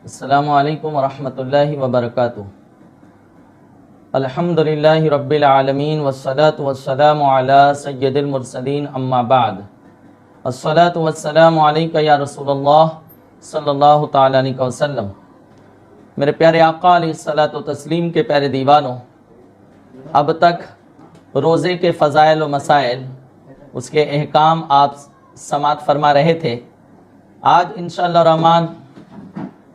السلام علیکم ورحمۃ اللہ وبرکاتہ۔ الحمدللہ رب العالمین والصلاة والسلام علی سید المرسلین اما بعد۔ الصلاة والسلام علیک یا رسول اللہ صلی اللہ تعالیٰ علیہ وسلم۔ میرے پیارے آقا علیہ الصلاۃ والتسلیم کے پیارے دیوانوں، اب تک روزے کے فضائل و مسائل، اس کے احکام آپ سماعت فرما رہے تھے۔ آج انشاءاللہ الرحمن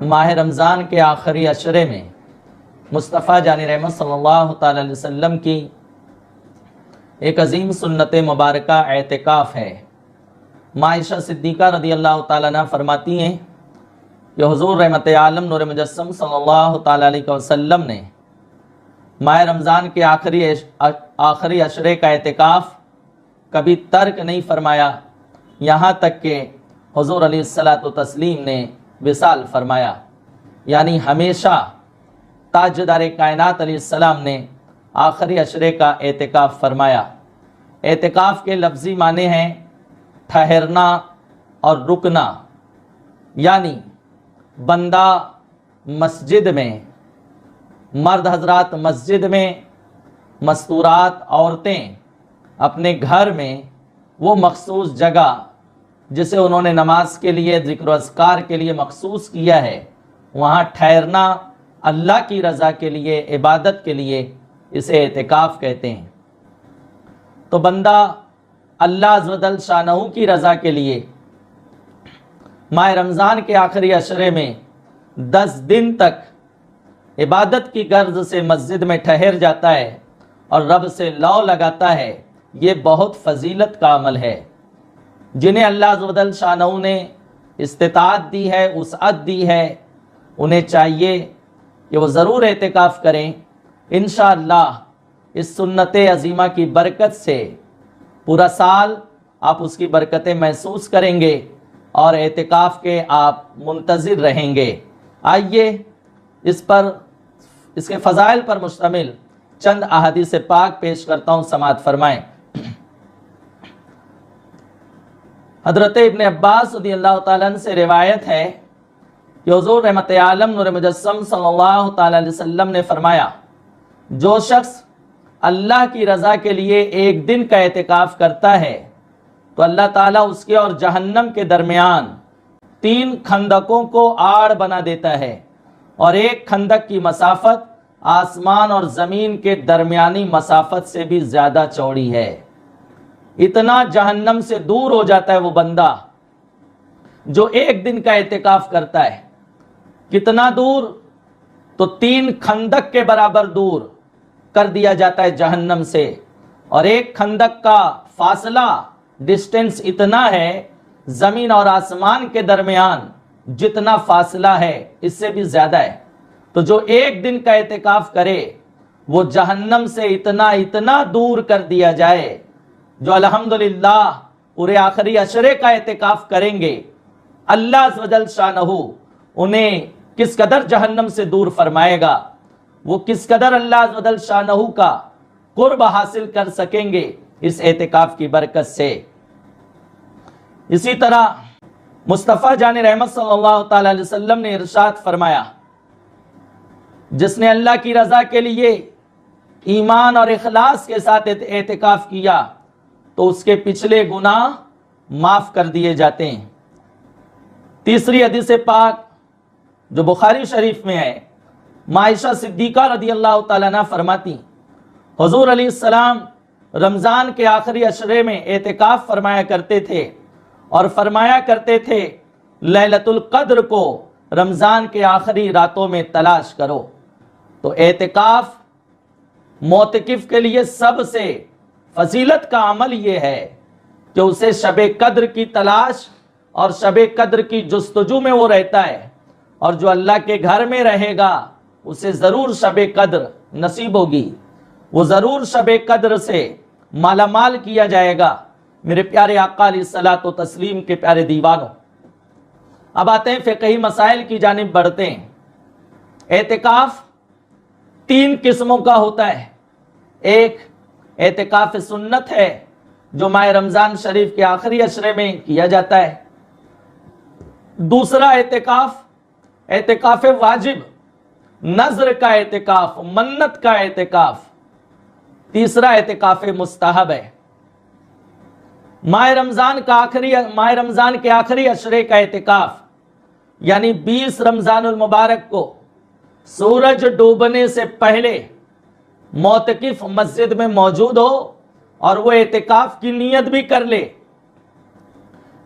ماہ رمضان کے آخری عشرے میں مصطفیٰ جان رحمت صلی اللہ تعالی علیہ وسلم کی ایک عظیم سنت مبارکہ اعتکاف ہے۔ عائشہ صدیقہ رضی اللہ تعالیٰ عنہ فرماتی ہیں کہ حضور رحمت عالم نور مجسم صلی اللہ تعالی علیہ وسلم نے ماہ رمضان کے آخری عشرے کا اعتکاف کبھی ترک نہیں فرمایا، یہاں تک کہ حضور علیہ الصلاۃ والتسلیم نے وصال فرمایا، یعنی ہمیشہ تاجدار کائنات علیہ السلام نے آخری عشرے کا اعتکاف فرمایا۔ اعتکاف کے لفظی معنی ہیں ٹھہرنا اور رکنا، یعنی بندہ مسجد میں، مرد حضرات مسجد میں، مستورات عورتیں اپنے گھر میں وہ مخصوص جگہ جسے انہوں نے نماز کے لیے، ذکر و اذکار کے لیے مخصوص کیا ہے، وہاں ٹھہرنا اللہ کی رضا کے لیے، عبادت کے لیے، اسے اعتکاف کہتے ہیں۔ تو بندہ اللہ عز و جل شانہ کی رضا کے لیے ماہ رمضان کے آخری عشرے میں 10 دن تک عبادت کی غرض سے مسجد میں ٹھہر جاتا ہے اور رب سے لو لگاتا ہے، یہ بہت فضیلت کا عمل ہے۔ جنہیں اللہ عز و جل شانہ نے استطاعت دی ہے، وسعت دی ہے، انہیں چاہیے کہ وہ ضرور اعتکاف کریں۔ انشاءاللہ اس سنت عظیمہ کی برکت سے پورا سال آپ اس کی برکتیں محسوس کریں گے اور اعتکاف کے آپ منتظر رہیں گے۔ آئیے اس کے فضائل پر مشتمل چند احادیث پاک پیش کرتا ہوں، سماعت فرمائیں۔ حضرت ابن عباس رضی اللہ تعالیٰ عنہ سے روایت ہے کہ حضور رحمت عالم نور مجسم صلی اللہ تعالیٰ علیہ وسلم نے فرمایا، جو شخص اللہ کی رضا کے لیے ایک دن کا اعتکاف کرتا ہے تو اللہ تعالیٰ اس کے اور جہنم کے درمیان 3 خندقوں کو آڑ بنا دیتا ہے، اور ایک خندق کی مسافت آسمان اور زمین کے درمیانی مسافت سے بھی زیادہ چوڑی ہے۔ اتنا جہنم سے دور ہو جاتا ہے وہ بندہ جو ایک دن کا اعتکاف کرتا ہے۔ کتنا دور؟ تو 3 خندق کے برابر دور کر دیا جاتا ہے جہنم سے، اور ایک خندق کا فاصلہ، ڈسٹینس اتنا ہے، زمین اور آسمان کے درمیان جتنا فاصلہ ہے اس سے بھی زیادہ ہے۔ تو جو ایک دن کا اعتکاف کرے وہ جہنم سے اتنا دور کر دیا جائے۔ جو الحمدللہ پورے آخری عشرے کا اعتکاف کریں گے، اللہ عز و جل شانہ انہیں کس قدر جہنم سے دور فرمائے گا، وہ کس قدر اللہ عز و جل شانہ کا قرب حاصل کر سکیں گے اس اعتکاف کی برکت سے۔ اسی طرح مصطفیٰ جان رحمت صلی اللہ تعالی علیہ وسلم نے ارشاد فرمایا، جس نے اللہ کی رضا کے لیے ایمان اور اخلاص کے ساتھ اعتکاف کیا تو اس کے پچھلے گناہ معاف کر دیے جاتے ہیں۔ تیسری حدیث پاک جو بخاری شریف میں ہے، عائشہ صدیقہ رضی اللہ تعالیٰ عنہ فرماتی، حضور علیہ السلام رمضان کے آخری عشرے میں اعتکاف فرمایا کرتے تھے، اور فرمایا کرتے تھے لیلۃ القدر کو رمضان کے آخری راتوں میں تلاش کرو۔ تو اعتکاف معتکف کے لیے سب سے فضیلت کا عمل یہ ہے کہ اسے شب قدر کی تلاش اور شب قدر کی جستجو میں وہ رہتا ہے، اور جو اللہ کے گھر میں رہے گا اسے ضرور شب قدر نصیب ہوگی، وہ ضرور شب قدر سے مالا مال کیا جائے گا۔ میرے پیارے آقا علیہ الصلاۃ والتسلیم کے پیارے دیوانوں، اب آتے ہیں فقہی مسائل کی جانب بڑھتے ہیں۔ اعتکاف 3 قسموں کا ہوتا ہے۔ ایک اعتکاف سنت ہے جو ماہ رمضان شریف کے آخری عشرے میں کیا جاتا ہے۔ دوسرا اعتکاف اعتکاف واجب، نذر کا اعتکاف، منت کا اعتکاف، تیسرا اعتکاف مستحب ہے۔ ماہ رمضان کے آخری عشرے کا اعتکاف، یعنی 20 رمضان المبارک کو سورج ڈوبنے سے پہلے معتکف مسجد میں موجود ہو اور وہ اعتکاف کی نیت بھی کر لے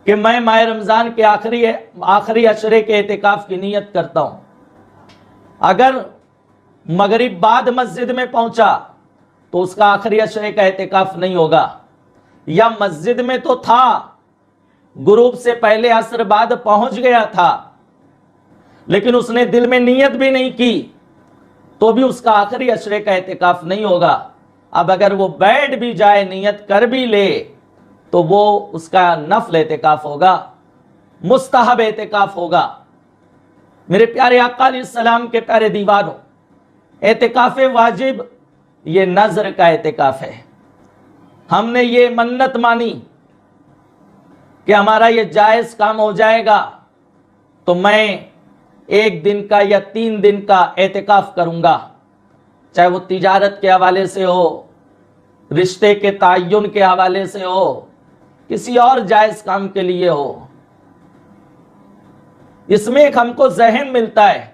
کہ میں ماہ رمضان کے آخری عشرے کے اعتکاف کی نیت کرتا ہوں۔ اگر مغرب بعد مسجد میں پہنچا تو اس کا آخری عشرے کا اعتکاف نہیں ہوگا، یا مسجد میں تو تھا، غروب سے پہلے عصر بعد پہنچ گیا تھا، لیکن اس نے دل میں نیت بھی نہیں کی تو بھی اس کا آخری عشرے کا اعتکاف نہیں ہوگا۔ اب اگر وہ بیٹھ بھی جائے، نیت کر بھی لے، تو وہ اس کا نفل اعتکاف ہوگا، مستحب اعتکاف ہوگا۔ میرے پیارے آقا علیہ السلام کے پیارے دیوانوں، اعتکاف واجب یہ نذر کا اعتکاف ہے۔ ہم نے یہ منت مانی کہ ہمارا یہ جائز کام ہو جائے گا تو میں 1 دن کا یا 3 دن کا اعتکاف کروں گا، چاہے وہ تجارت کے حوالے سے ہو، رشتے کے تعین کے حوالے سے ہو، کسی اور جائز کام کے لیے ہو۔ اس میں ایک ہم کو ذہن ملتا ہے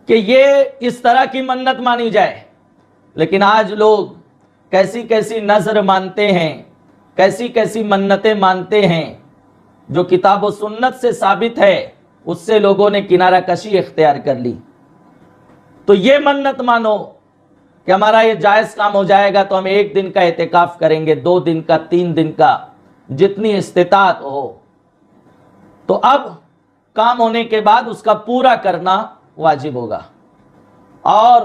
کہ یہ اس طرح کی منت مانی جائے، لیکن آج لوگ کیسی کیسی نذر مانتے ہیں، کیسی کیسی منتیں مانتے ہیں جو کتاب و سنت سے ثابت ہے، اس سے لوگوں نے کنارہ کشی اختیار کر لی۔ تو یہ منت مانو کہ ہمارا یہ جائز کام ہو جائے گا تو ہم 1 دن کا اعتکاف کریں گے، 2 دن کا، 3 دن کا، جتنی استطاعت ہو۔ تو اب کام ہونے کے بعد اس کا پورا کرنا واجب ہوگا، اور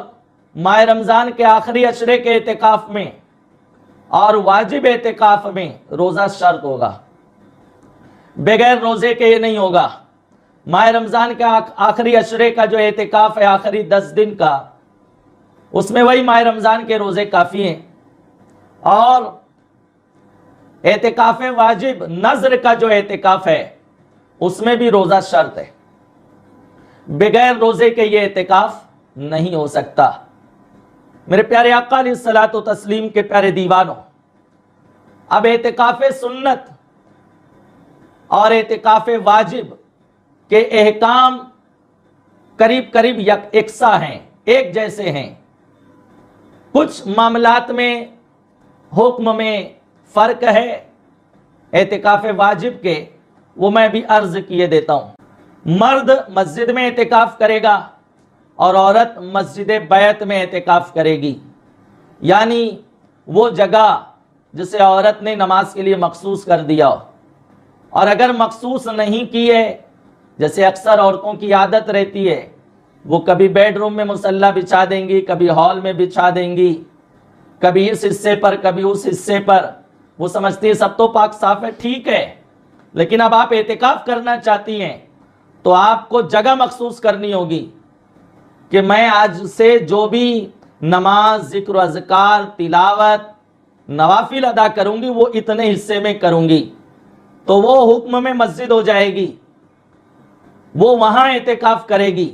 ماہ رمضان کے آخری عشرے کے اعتکاف میں اور واجب اعتکاف میں روزہ شرط ہوگا، بغیر روزے کے یہ نہیں ہوگا۔ ماہ رمضان کے آخری عشرے کا جو اعتکاف ہے، آخری 10 دن کا، اس میں وہی ماہ رمضان کے روزے کافی ہیں، اور اعتکاف واجب نذر کا جو اعتکاف ہے اس میں بھی روزہ شرط ہے، بغیر روزے کے یہ اعتکاف نہیں ہو سکتا۔ میرے پیارے آقا علیہ الصلوۃ والتسلیم کے پیارے دیوانوں، اب اعتکاف سنت اور اعتکاف واجب کے احکام قریب قریب یکساں ہیں، ایک جیسے ہیں۔ کچھ معاملات میں حکم میں فرق ہے اعتکاف واجب کے، وہ میں بھی عرض کیے دیتا ہوں۔ مرد مسجد میں اعتکاف کرے گا اور عورت مسجد بیت میں اعتکاف کرے گی، یعنی وہ جگہ جسے عورت نے نماز کے لیے مخصوص کر دیا ہو، اور اگر مخصوص نہیں کی ہے، جیسے اکثر عورتوں کی عادت رہتی ہے، وہ کبھی بیڈ روم میں مصلی بچھا دیں گی، کبھی ہال میں بچھا دیں گی، کبھی اس حصے پر کبھی اس حصے پر، وہ سمجھتی ہے سب تو پاک صاف ہے، ٹھیک ہے، لیکن اب آپ اعتکاف کرنا چاہتی ہیں تو آپ کو جگہ مخصوص کرنی ہوگی کہ میں آج سے جو بھی نماز، ذکر و اذکار، تلاوت، نوافل ادا کروں گی وہ اتنے حصے میں کروں گی، تو وہ حکم میں مسجد ہو جائے گی، وہ وہاں اعتکاف کرے گی۔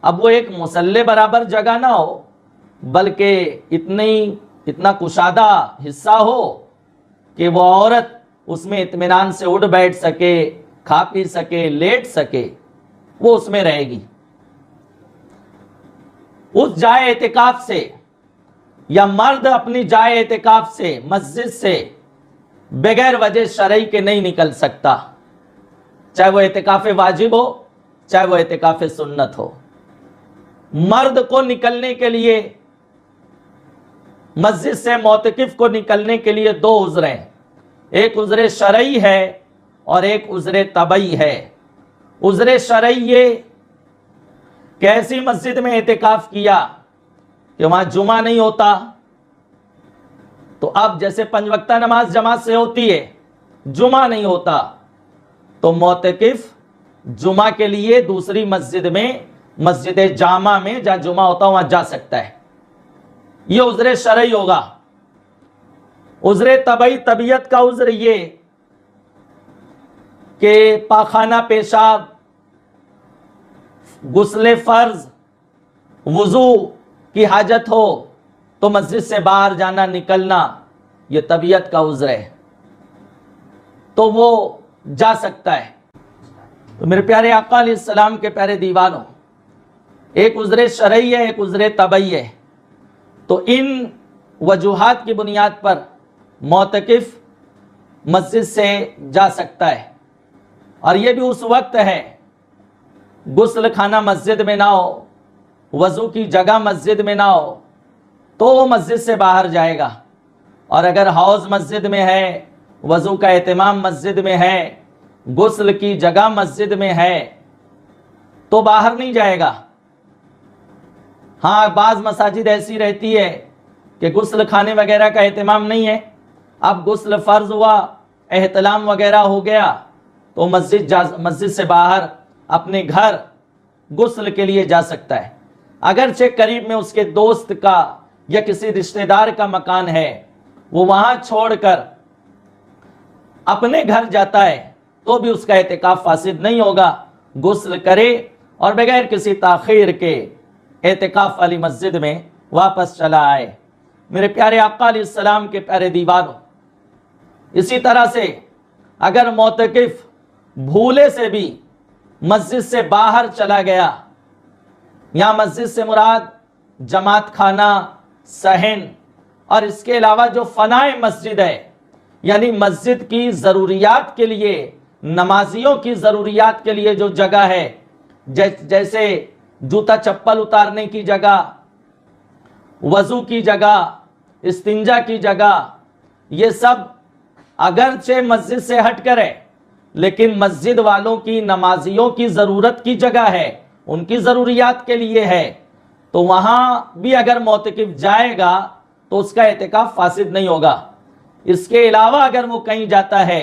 اب وہ ایک مصلی برابر جگہ نہ ہو، بلکہ اتنا کشادہ حصہ ہو کہ وہ عورت اس میں اطمینان سے اٹھ بیٹھ سکے، کھا پی سکے، لیٹ سکے، وہ اس میں رہے گی۔ اس جائے اعتکاف سے، یا مرد اپنی جائے اعتکاف سے، مسجد سے بغیر وجہ شرعی کے نہیں نکل سکتا، چاہے وہ اعتکاف واجب ہو، چاہے وہ اعتکاف سنت ہو۔ مرد کو نکلنے کے لیے، مسجد سے معتکف کو نکلنے کے لیے 2 عذر ہیں، ایک عذر شرعی ہے اور ایک عذر طبعی ہے۔ عذر شرعی یہ کہ ایسی مسجد میں اعتکاف کیا کہ وہاں جمعہ نہیں ہوتا، تو اب جیسے 5 وقتہ نماز جماعت سے ہوتی ہے، جمعہ نہیں ہوتا، تو معتکف جمعہ کے لیے دوسری مسجد میں، مسجد جامع میں جہاں جمعہ ہوتا وہاں جا سکتا ہے، یہ عذر شرعی ہوگا۔ عذر طبعی، طبیعت کا عذر یہ کہ پاخانہ، پیشاب غسل فرض وضو کی حاجت ہو تو مسجد سے باہر جانا نکلنا یہ طبیعت کا عذر ہے تو وہ جا سکتا ہے. تو میرے پیارے آقا علیہ السلام کے پیارے دیوانوں، ایک عذر شرعی ہے، ایک عذر طبعی ہے. تو ان وجوہات کی بنیاد پر معتکف مسجد سے جا سکتا ہے، اور یہ بھی اس وقت ہے غسل خانہ مسجد میں نہ ہو، وضو کی جگہ مسجد میں نہ ہو تو وہ مسجد سے باہر جائے گا. اور اگر حوض مسجد میں ہے، وضو کا اہتمام مسجد میں ہے، غسل کی جگہ مسجد میں ہے تو باہر نہیں جائے گا. ہاں بعض مساجد ایسی رہتی ہے کہ غسل خانے وغیرہ کا اہتمام نہیں ہے، اب غسل فرض ہوا، احتلام وغیرہ ہو گیا تو مسجد سے باہر اپنے گھر غسل کے لیے جا سکتا ہے. اگرچہ قریب میں اس کے دوست کا یا کسی رشتہ دار کا مکان ہے، وہ وہاں چھوڑ کر اپنے گھر جاتا ہے تو بھی اس کا اعتکاف فاسد نہیں ہوگا. غسل کرے اور بغیر کسی تاخیر کے اعتکاف والی مسجد میں واپس چلا آئے. میرے پیارے آقا علیہ السلام کے پیارے دیوانوں، اسی طرح سے اگر معتکف بھولے سے بھی مسجد سے باہر چلا گیا، یہاں مسجد سے مراد جماعت خانہ، صحن اور اس کے علاوہ جو فنائے مسجد ہے، یعنی مسجد کی ضروریات کے لیے، نمازیوں کی ضروریات کے لیے جو جگہ ہے، جیسے جوتا چپل اتارنے کی جگہ، وضو کی جگہ، استنجا کی جگہ، یہ سب اگرچہ مسجد سے ہٹ کر ہے لیکن مسجد والوں کی، نمازیوں کی ضرورت کی جگہ ہے، ان کی ضروریات کے لیے ہے. تو وہاں بھی اگر معتکف جائے گا تو اس کا اعتکاف فاسد نہیں ہوگا. اس کے علاوہ اگر وہ کہیں جاتا ہے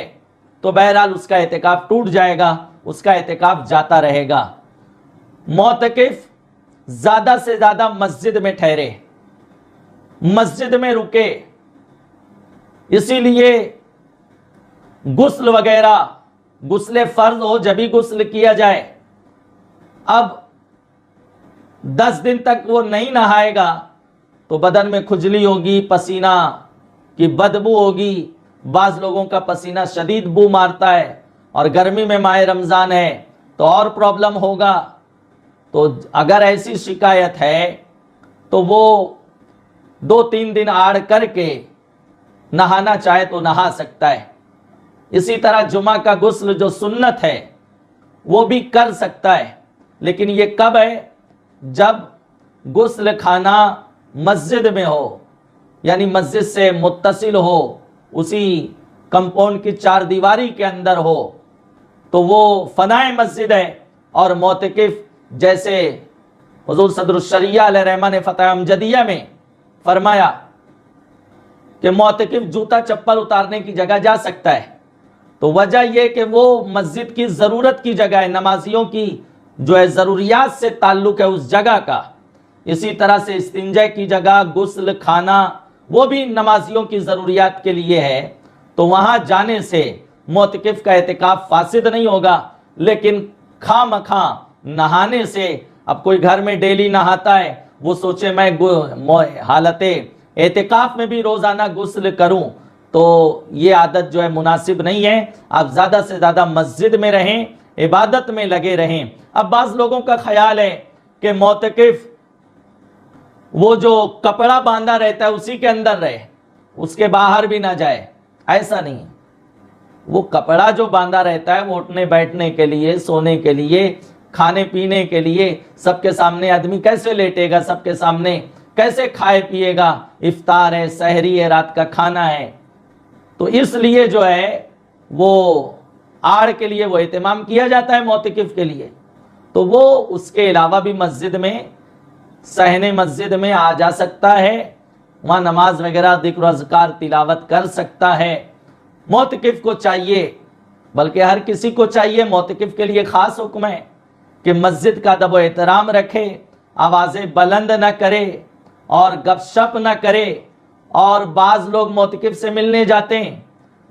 تو بہرحال اس کا اعتکاف ٹوٹ جائے گا، اس کا اعتکاف جاتا رہے گا. معتکف زیادہ سے زیادہ مسجد میں ٹھہرے، مسجد میں رکے. اسی لیے غسل وغیرہ، غسل فرض ہو جبھی غسل کیا جائے. اب 10 دن تک وہ نہیں نہائے گا تو بدن میں کھجلی ہوگی، پسینہ کی بدبو ہوگی. بعض لوگوں کا پسینہ شدید بو مارتا ہے، اور گرمی میں ماہ رمضان ہے تو اور پرابلم ہوگا. تو اگر ایسی شکایت ہے تو وہ 2-3 دن آڑ کر کے نہانا چاہے تو نہا سکتا ہے. اسی طرح جمعہ کا غسل جو سنت ہے وہ بھی کر سکتا ہے، لیکن یہ کب ہے؟ جب غسل خانہ مسجد میں ہو، یعنی مسجد سے متصل ہو، اسی کمپاؤنڈ کی 4 دیواری کے اندر ہو تو وہ فنائے مسجد ہے. اور معتکف جیسے حضور صدر الشریعہ علیہ رحمہ نے فتح امجدیہ میں فرمایا کہ معتکف جوتا چپل اتارنے کی جگہ جا سکتا ہے، تو وجہ یہ کہ وہ مسجد کی ضرورت کی جگہ ہے، نمازیوں کی جو ہے ضروریات سے تعلق ہے اس جگہ کا. اسی طرح سے استنجا کی جگہ، غسل خانہ، وہ بھی نمازیوں کی ضروریات کے لیے ہے. تو وہاں جانے سے معتکف کا اعتکاف فاسد نہیں ہوگا. لیکن خواہ مخواہ نہانے سے، اب کوئی گھر میں ڈیلی نہاتا ہے، وہ سوچے میں حالت اعتکاف میں بھی روزانہ غسل کروں، تو یہ عادت جو ہے مناسب نہیں ہے. آپ زیادہ سے زیادہ مسجد میں رہیں، عبادت میں لگے رہیں. اب بعض لوگوں کا خیال ہے کہ معتکف وہ جو کپڑا باندھا رہتا ہے اسی کے اندر رہے، اس کے باہر بھی نہ جائے. ایسا نہیں ہے. وہ کپڑا جو باندھا رہتا ہے وہ اٹھنے بیٹھنے کے لیے، سونے کے لیے، کھانے پینے کے لیے. سب کے سامنے آدمی کیسے لیٹے گا؟ سب کے سامنے کیسے کھائے پیے گا؟ افطار ہے، سحری ہے، رات کا کھانا ہے. تو اس لیے جو ہے وہ آڑ کے لیے وہ اہتمام کیا جاتا ہے معتکف کے لیے. تو وہ اس کے علاوہ بھی مسجد میں، صحن مسجد میں آ جا سکتا ہے، وہاں نماز وغیرہ، ذکر و اذکار، تلاوت کر سکتا ہے. معتکف کو چاہیے، بلکہ ہر کسی کو چاہیے، معتکف کے لیے خاص حکم ہے کہ مسجد کا ادب و احترام رکھے، آوازیں بلند نہ کرے اور گپ شپ نہ کرے. اور بعض لوگ معتکف سے ملنے جاتے ہیں،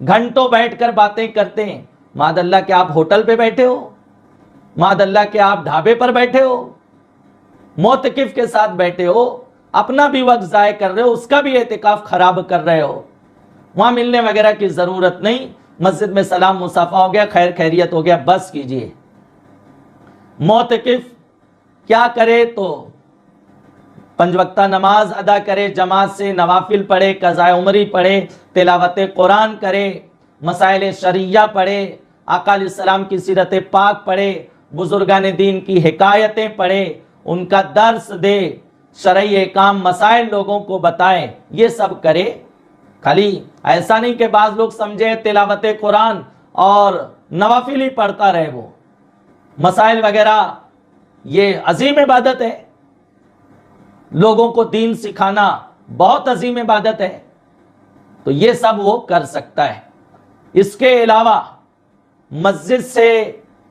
گھنٹوں بیٹھ کر باتیں کرتے ہیں. معاذ اللہ کہ آپ ہوٹل پہ بیٹھے ہو، معاذ اللہ کہ آپ ڈھابے پر بیٹھے ہو، معتکف کے ساتھ بیٹھے ہو، اپنا بھی وقت ضائع کر رہے ہو، اس کا بھی اعتکاف خراب کر رہے ہو. وہاں ملنے وغیرہ کی ضرورت نہیں، مسجد میں سلام مصافحہ ہو گیا، خیر خیریت ہو گیا، بس کیجئے. معتکف کیا کرے تو 5 وقتہ نماز ادا کرے، جماعت سے نوافل پڑھے، قضاء عمری پڑھے، تلاوت قرآن کرے، مسائل شرعیہ پڑھے، آقا علیہ السلام کی سیرت پاک پڑھے، بزرگان دین کی حکایتیں پڑھے، ان کا درس دے، شرعی احکام مسائل لوگوں کو بتائے، یہ سب کرے. خالی ایسا نہیں کہ بعض لوگ سمجھے تلاوت قرآن اور نوافل ہی پڑھتا رہے، وہ مسائل وغیرہ یہ عظیم عبادت ہے، لوگوں کو دین سکھانا بہت عظیم عبادت ہے، تو یہ سب وہ کر سکتا ہے. اس کے علاوہ مسجد سے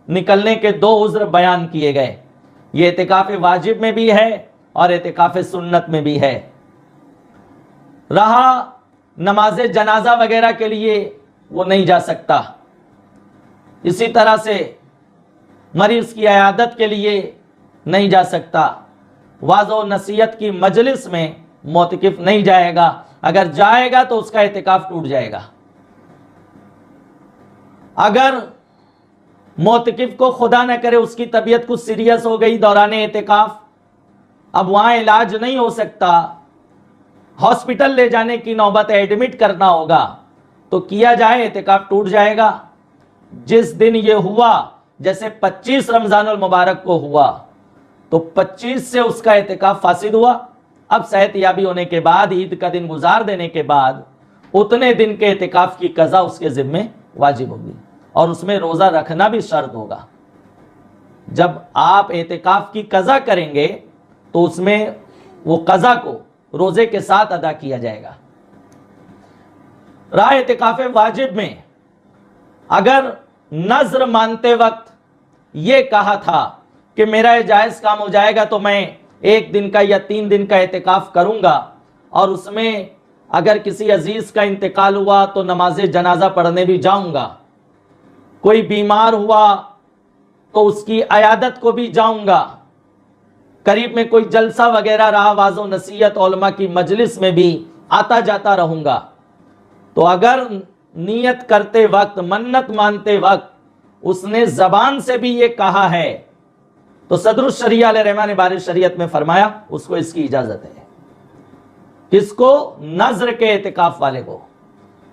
نکلنے کے 2 عذر بیان کیے گئے. یہ اعتکاف واجب میں بھی ہے اور اعتکاف سنت میں بھی ہے. رہا نماز جنازہ وغیرہ کے لیے وہ نہیں جا سکتا. اسی طرح سے مریض کی عیادت کے لیے نہیں جا سکتا. واعظ و نصیحت کی مجلس میں معتکف نہیں جائے گا، اگر جائے گا تو اس کا اعتکاف ٹوٹ جائے گا. اگر معتکف کو خدا نہ کرے اس کی طبیعت کچھ سیریس ہو گئی دوران اعتکاف، اب وہاں علاج نہیں ہو سکتا، ہاسپٹل لے جانے کی نوبت، ایڈمٹ کرنا ہوگا، تو کیا جائے، اعتکاف ٹوٹ جائے گا. جس دن یہ ہوا، جیسے 25 رمضان المبارک کو ہوا، تو 25 سے اس کا اعتکاف فاسد ہوا. اب صحت یابی ہونے کے بعد، عید کا دن گزار دینے کے بعد، اتنے دن کے اعتکاف کی قضا اس کے ذمے واجب ہوگی، اور اس میں روزہ رکھنا بھی شرط ہوگا. جب آپ اعتکاف کی قضا کریں گے تو اس میں وہ قضا کو روزے کے ساتھ ادا کیا جائے گا. رہا اعتکاف واجب میں، اگر نذر مانتے وقت یہ کہا تھا کہ میرا یہ جائز کام ہو جائے گا تو میں 1 دن کا یا 3 دن کا اعتکاف کروں گا، اور اس میں اگر کسی عزیز کا انتقال ہوا تو نماز جنازہ پڑھنے بھی جاؤں گا، کوئی بیمار ہوا تو اس کی عیادت کو بھی جاؤں گا، قریب میں کوئی جلسہ وغیرہ رہا، واعظ و نصیحت علماء کی مجلس میں بھی آتا جاتا رہوں گا، تو اگر نیت کرتے وقت، منت مانتے وقت اس نے زبان سے بھی یہ کہا ہے، تو صدر الشریعہ علیہ رحمہ نے بارِ شریعت میں فرمایا اس کو اس کی اجازت ہے. کس کو؟ نذر کے اعتکاف والے کو.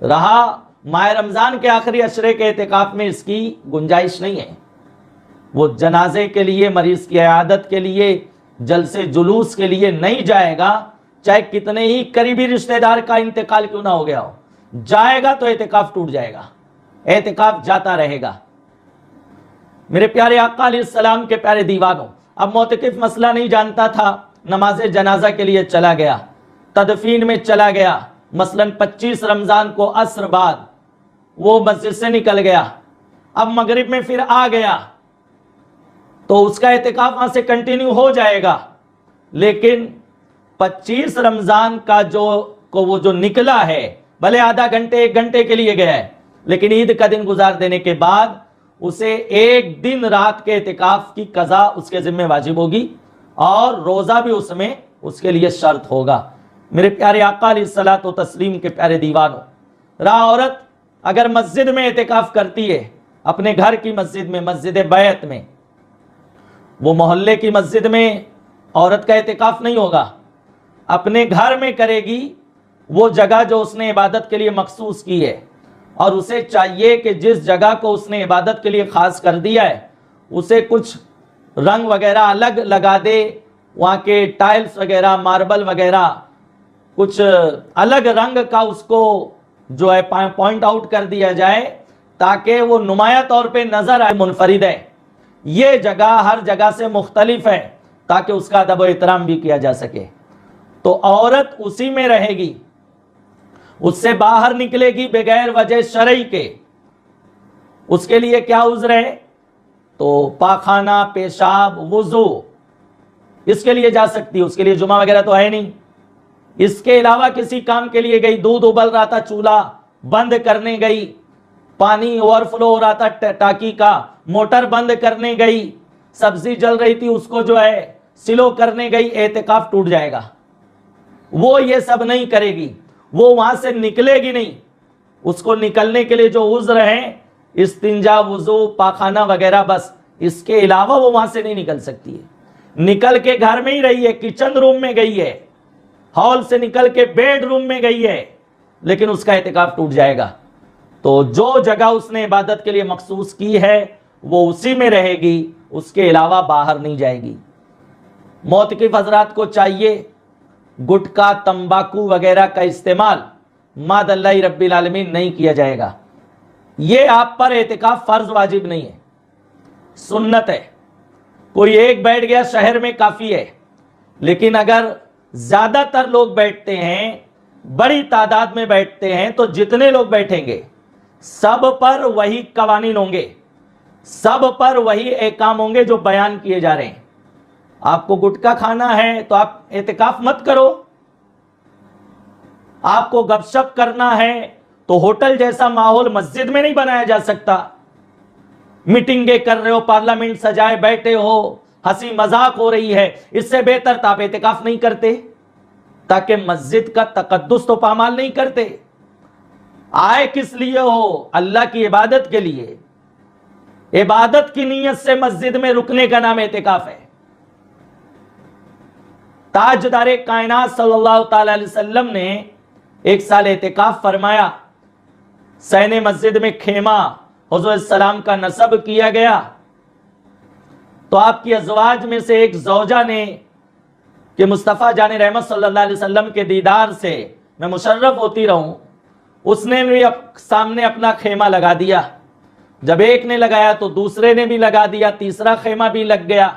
رہا ماہ رمضان کے آخری عشرے کے اعتکاف میں اس کی گنجائش نہیں ہے، وہ جنازے کے لیے، مریض کی عیادت کے لیے، جلسے جلوس کے لیے نہیں جائے گا، چاہے کتنے ہی قریبی رشتہ دار کا انتقال کیوں نہ ہو گیا ہو. جائے گا تو اعتکاف ٹوٹ جائے گا، اعتکاف جاتا رہے گا. میرے پیارے آقا علیہ السلام کے پیارے دیوانوں، اب معتکف مسئلہ نہیں جانتا تھا، نماز جنازہ کے لیے چلا گیا، تدفین میں چلا گیا، مثلا 25 رمضان کو عصر بعد وہ مسجد سے نکل گیا، اب مغرب میں پھر آ گیا، تو اس کا اعتکاف وہاں سے کنٹینیو ہو جائے گا. لیکن 25 رمضان کا وہ جو نکلا ہے، بھلے آدھا گھنٹے 1 گھنٹے کے لیے گیا ہے، لیکن عید کا دن گزار دینے کے بعد اسے 1 دن رات کے اعتکاف کی قضا اس کے ذمہ واجب ہوگی، اور روزہ بھی اس میں اس کے لیے شرط ہوگا. میرے پیارے آقا علیہ الصلوۃ والتسلیم کے پیارے دیوانوں، رہا عورت اگر مسجد میں اعتکاف کرتی ہے، اپنے گھر کی مسجد میں، مسجد بیت میں، وہ محلے کی مسجد میں عورت کا اعتکاف نہیں ہوگا، اپنے گھر میں کرے گی، وہ جگہ جو اس نے عبادت کے لیے مخصوص کی ہے، اور اسے چاہیے کہ جس جگہ کو اس نے عبادت کے لیے خاص کر دیا ہے اسے کچھ رنگ وغیرہ الگ لگا دے، وہاں کے ٹائلز وغیرہ، ماربل وغیرہ کچھ الگ رنگ کا اس کو جو ہے پوائنٹ آؤٹ کر دیا جائے، تاکہ وہ نمایاں طور پہ نظر آئے منفرد ہے. یہ جگہ ہر جگہ سے مختلف ہے تاکہ اس کا ادب و احترام بھی کیا جا سکے. تو عورت اسی میں رہے گی، اس سے باہر نکلے گی بغیر وجہ شرعی کے، اس کے لیے کیا عذر ہے؟ تو پاخانہ، پیشاب، وضو، اس کے لیے جا سکتی، اس کے لیے جمعہ وغیرہ تو ہے نہیں. اس کے علاوہ کسی کام کے لیے گئی، دودھ ابل رہا تھا چولہا بند کرنے گئی، پانی اوور فلو ہو رہا تھا ٹاکی کا، موٹر بند کرنے گئی، سبزی جل رہی تھی اس کو جو ہے سلو کرنے گئی، اعتکاف ٹوٹ جائے گا۔ وہ یہ سب نہیں کرے گی، وہ وہاں سے نکلے گی نہیں۔ اس کو نکلنے کے لیے جو عذر ہیں، استنجا، وضو، پاخانہ وغیرہ، بس اس کے علاوہ وہ وہاں سے نہیں نکل سکتی ہے۔ نکل کے گھر میں ہی رہی ہے، کچن روم میں گئی ہے، ہال سے نکل کے بیڈ روم میں گئی ہے، لیکن اس کا اعتکاف ٹوٹ جائے گا۔ تو جو جگہ اس نے عبادت کے لیے مخصوص کی ہے وہ اسی میں رہے گی، اس کے علاوہ باہر نہیں جائے گی۔ معتکف حضرات کو چاہیے گٹکا، تمباکو وغیرہ کا استعمال ماد اللہ رب العالمین نہیں کیا جائے گا۔ یہ آپ پر اعتکاف فرض واجب نہیں ہے، سنت ہے۔ کوئی ایک بیٹھ گیا شہر میں کافی ہے، لیکن اگر زیادہ تر لوگ بیٹھتے ہیں، بڑی تعداد میں بیٹھتے ہیں، تو جتنے لوگ بیٹھیں گے سب پر وہی قوانین ہوں گے، سب پر وہی احکام ہوں گے جو بیان کیے جا رہے ہیں۔ آپ کو گٹکا کھانا ہے تو آپ اعتکاف مت کرو، آپ کو گپ شپ کرنا ہے تو ہوٹل جیسا ماحول مسجد میں نہیں بنایا جا سکتا۔ میٹنگیں کر رہے ہو، پارلیمنٹ سجائے بیٹھے ہو، ہنسی مذاق ہو رہی ہے، اس سے بہتر تو آپ اعتکاف نہیں کرتے، تاکہ مسجد کا تقدس تو پامال نہیں کرتے۔ آئے کس لیے ہو؟ اللہ کی عبادت کے لیے۔ عبادت کی نیت سے مسجد میں رکنے کا نام اعتکاف ہے۔ تاجدار کائنات صلی اللہ تعالی علیہ وسلم نے ایک سال اعتکاف فرمایا۔ صحن مسجد میں خیمہ حضور السلام کا نصب کیا گیا، تو آپ کی ازواج میں سے ایک زوجہ نے کہ مصطفیٰ جان رحمت صلی اللہ علیہ وسلم کے دیدار سے میں مشرف ہوتی رہوں، اس نے بھی سامنے اپنا خیمہ لگا دیا۔ جب ایک نے لگایا تو دوسرے نے بھی لگا دیا، تیسرا خیمہ بھی لگ گیا۔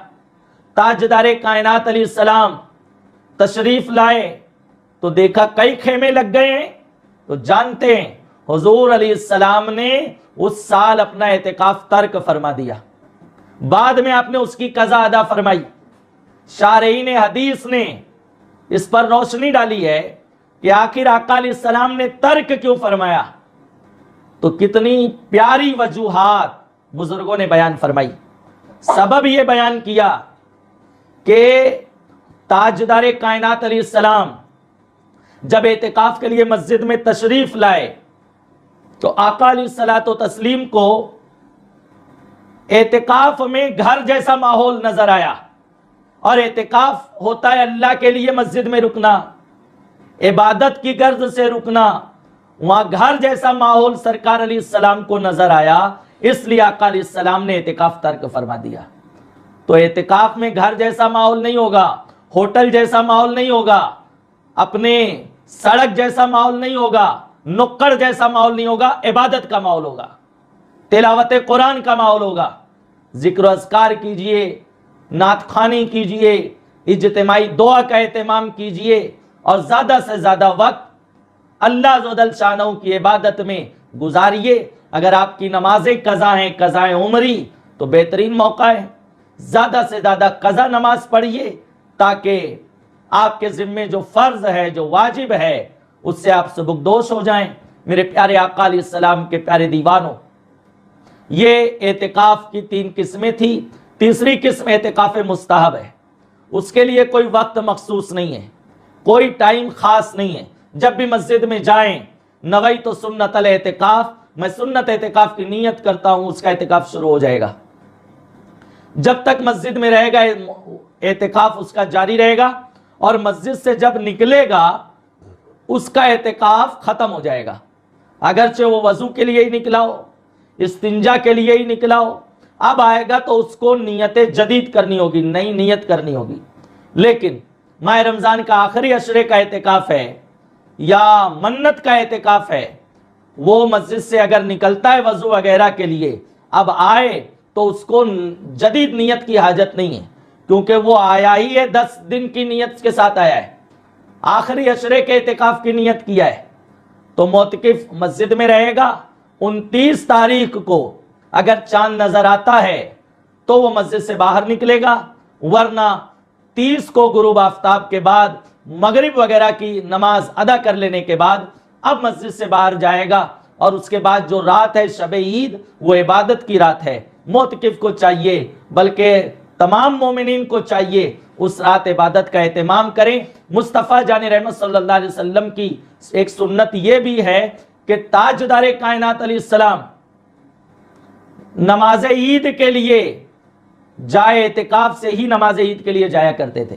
تاجدار کائنات علیہ السلام تشریف لائے تو دیکھا کئی خیمے لگ گئے ہیں، تو جانتے ہیں حضور علیہ السلام نے اس سال اپنا اعتکاف ترک فرما دیا۔ بعد میں آپ نے اس کی قضا ادا فرمائی۔ شارحین حدیث نے اس پر روشنی ڈالی ہے کہ آخر آقا علیہ السلام نے ترک کیوں فرمایا، تو کتنی پیاری وجوہات بزرگوں نے بیان فرمائی۔ سبب یہ بیان کیا کہ تاجدار کائنات علیہ السلام جب اعتکاف کے لیے مسجد میں تشریف لائے تو آقا علیہ الصلوۃ والتسلیم کو اعتکاف میں گھر جیسا ماحول نظر آیا، اور اعتکاف ہوتا ہے اللہ کے لیے مسجد میں رکنا، عبادت کی غرض سے رکنا، وہاں گھر جیسا ماحول سرکار علیہ السلام کو نظر آیا، اس لیے آقا علیہ السلام نے اعتکاف ترک فرما دیا۔ تو اعتکاف میں گھر جیسا ماحول نہیں ہوگا، ہوٹل جیسا ماحول نہیں ہوگا، اپنے سڑک جیسا ماحول نہیں ہوگا، نکڑ جیسا ماحول نہیں ہوگا، عبادت کا ماحول ہوگا، تلاوت قرآن کا ماحول ہوگا، ذکر و اذکار کیجئے، نعت خوانی کیجئے، اجتماعی دعا کا اہتمام کیجئے، اور زیادہ سے زیادہ وقت اللہ عز و جل شانہ کی عبادت میں گزاریے۔ اگر آپ کی نمازیں قضا ہیں، قضا عمری، تو بہترین موقع ہے، زیادہ سے زیادہ قضا نماز پڑھیے، تاکہ آپ کے ذمے جو فرض ہے، جو واجب ہے، اس سے آپ سبکدوش ہو جائیں۔ میرے پیارے آقا علیہ السلام کے پیارے دیوانوں، یہ اعتکاف کی 3 قسمیں تھی۔ تیسری قسم اعتکاف مستحب ہے، اس کے لیے کوئی وقت مخصوص نہیں ہے، کوئی ٹائم خاص نہیں ہے۔ جب بھی مسجد میں جائیں، نویت سنت الاعتکاف، میں سنت اعتکاف کی نیت کرتا ہوں، اس کا اعتکاف شروع ہو جائے گا۔ جب تک مسجد میں رہے گا اعتکاف اس کا جاری رہے گا، اور مسجد سے جب نکلے گا اس کا اعتکاف ختم ہو جائے گا۔ اگرچہ وہ وضو کے لیے ہی نکلا ہو، استنجا کے لیے ہی نکلا ہو، اب آئے گا تو اس کو نیت جدید کرنی ہوگی، نئی نیت کرنی ہوگی۔ لیکن ماہ رمضان کا آخری عشرے کا اعتکاف ہے یا منت کا اعتکاف ہے، وہ مسجد سے اگر نکلتا ہے وضو وغیرہ کے لیے، اب آئے تو اس کو جدید نیت کی حاجت نہیں ہے، کیونکہ وہ آیا ہی ہے 10 دن کی نیت کے ساتھ آیا ہے، آخری عشرے کے اعتکاف کی نیت کیا ہے۔ تو معتکف مسجد میں رہے گا۔ 29 تاریخ کو اگر چاند نظر آتا ہے تو وہ مسجد سے باہر نکلے گا، ورنہ 30 کو غروب آفتاب کے بعد مغرب وغیرہ کی نماز ادا کر لینے کے بعد اب مسجد سے باہر جائے گا، اور اس کے بعد جو رات ہے شب عید، وہ عبادت کی رات ہے۔ معتکف کو چاہیے بلکہ تمام مومنین کو چاہیے اس رات عبادت کا اہتمام کریں۔ مصطفیٰ جان رحمت صلی اللہ علیہ وسلم کی ایک سنت یہ بھی ہے کہ تاجدار کائنات علیہ السلام نماز عید کے لیے جائے اعتکاف سے ہی نماز عید کے لیے جایا کرتے تھے،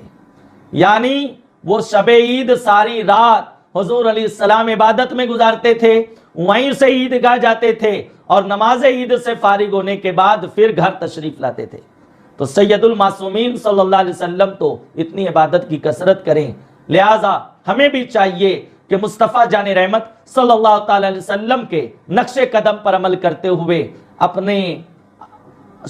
یعنی وہ شب عید ساری رات حضور علیہ السلام عبادت میں گزارتے تھے، وہیں سے عیدگاہ جاتے تھے اور نماز عید سے فارغ ہونے کے بعد پھر گھر تشریف لاتے تھے۔ تو سید المعصومین صلی اللہ علیہ وسلم تو اتنی عبادت کی کثرت کریں، لہٰذا ہمیں بھی چاہیے کہ مصطفیٰ جان رحمت صلی اللہ تعالی علیہ وسلم کے نقش قدم پر عمل کرتے ہوئے اپنے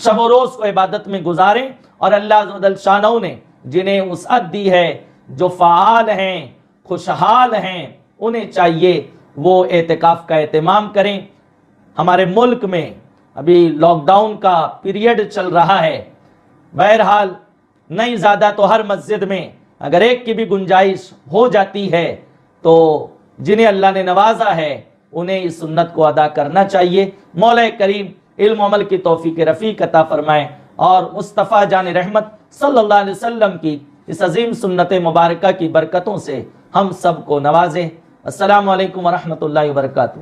شب و روز کو عبادت میں گزاریں، اور اللہ عز و جل شانہ نے جنہیں وسعت دی ہے، جو فعال ہیں، خوشحال ہیں، انہیں چاہیے وہ اعتکاف کا اہتمام کریں۔ ہمارے ملک میں ابھی لاک ڈاؤن کا پیریڈ چل رہا ہے، بہرحال نہیں زیادہ تو ہر مسجد میں اگر ایک کی بھی گنجائش ہو جاتی ہے تو جنہیں اللہ نے نوازا ہے انہیں اس سنت کو ادا کرنا چاہیے۔ مولا کریم علم و عمل کی توفیق رفیق عطا فرمائے اور مصطفیٰ جان رحمت صلی اللہ علیہ وسلم کی اس عظیم سنت مبارکہ کی برکتوں سے ہم سب کو نوازے۔ السلام علیکم ورحمۃ اللہ وبرکاتہ۔